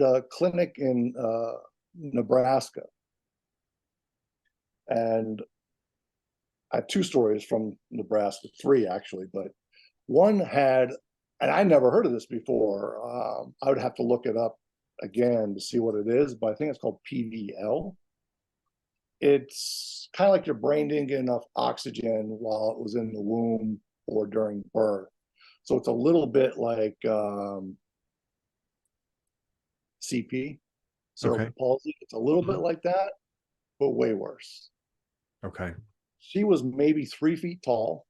at a clinic in Nebraska, and I have two stories from Nebraska, three actually, but one had, and I never heard of this before. I would have to look it up again to see what it is, but I think it's called PVL. It's kind of like your brain didn't get enough oxygen while it was in the womb or during birth. So it's a little bit like CP, Okay. cerebral palsy. It's a little bit like that, but way worse. Okay. She was maybe 3 feet tall,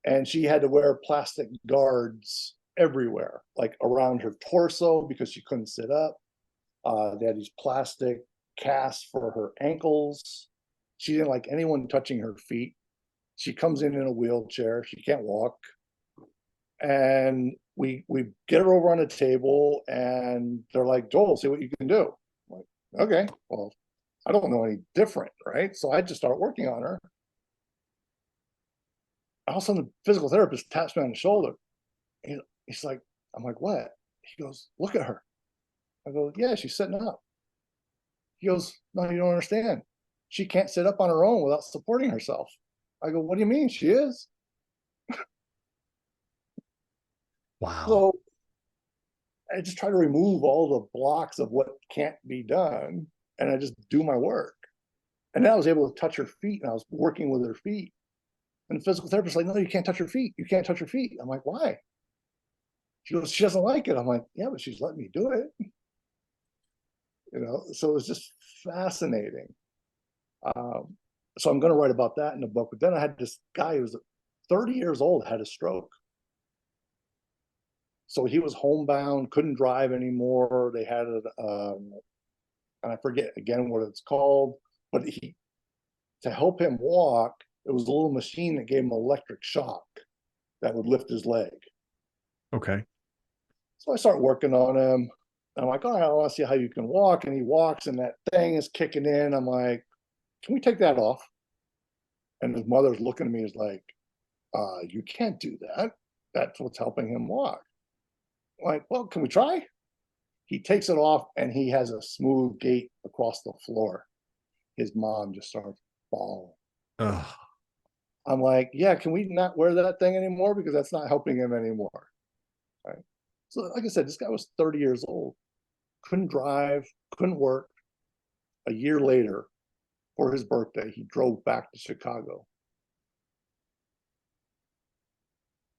and she had to wear plastic guards everywhere, like around her torso because she couldn't sit up. They had these plastic casts for her ankles. She didn't like anyone touching her feet. She comes in a wheelchair. She can't walk. And we get her over on a table, and they're like, Joel, see what you can do. I'm like, okay, well, I don't know any different, right? So I just start working on her. All of a sudden, the physical therapist taps me on the shoulder. He's like, I'm like, what? He goes, look at her. I go, yeah, she's sitting up. He goes, no, you don't understand. She can't sit up on her own without supporting herself. I go, what do you mean? She is? Wow. So I just try to remove all the blocks of what can't be done, and I just do my work. And then I was able to touch her feet, and I was working with her feet. And the physical therapist was like, no, you can't touch her feet. You can't touch her feet. I'm like, why? She goes, she doesn't like it. I'm like, yeah, but she's letting me do it. So it was just fascinating. So I'm going to write about that in the book. But then I had this guy who was 30 years old, had a stroke. So he was homebound, couldn't drive anymore. They had it, and I forget again what it's called, but to help him walk, it was a little machine that gave him electric shock that would lift his leg. Okay. So I start working on him. I'm like, all right, I want to see how you can walk. And he walks, and that thing is kicking in. I'm like, can we take that off? And his mother's looking at me is like, you can't do that. That's what's helping him walk. I'm like, well, can we try? He takes it off, and he has a smooth gait across the floor. His mom just starts bawling. Ugh. I'm like, yeah, can we not wear that thing anymore? Because that's not helping him anymore. Right. So, like I said, this guy was 30 years old, couldn't drive, couldn't work. A year later, for his birthday, he drove back to Chicago.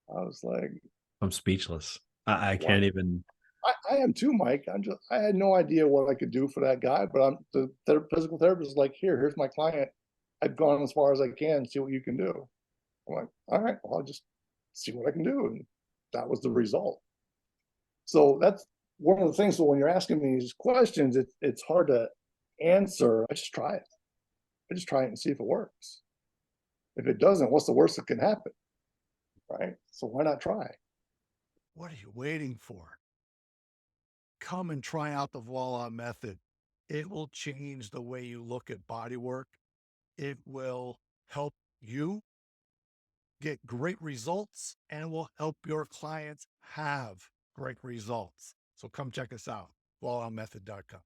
I was like, I'm speechless. I wow. can't even. I am too, Mike. I had no idea what I could do for that guy, but the physical therapist is like, here's my client. I've gone as far as I can, see what you can do. I'm like, all right, well, I'll just see what I can do. And that was the result. So that's one of the things. So when you're asking me these questions, it's hard to answer. I just try it. I just try it and see if it works. If it doesn't, what's the worst that can happen? Right. So why not try? What are you waiting for? Come and try out the Voila method. It will change the way you look at body work. It will help you get great results and will help your clients have great results. So come check us out, voilamethod.com.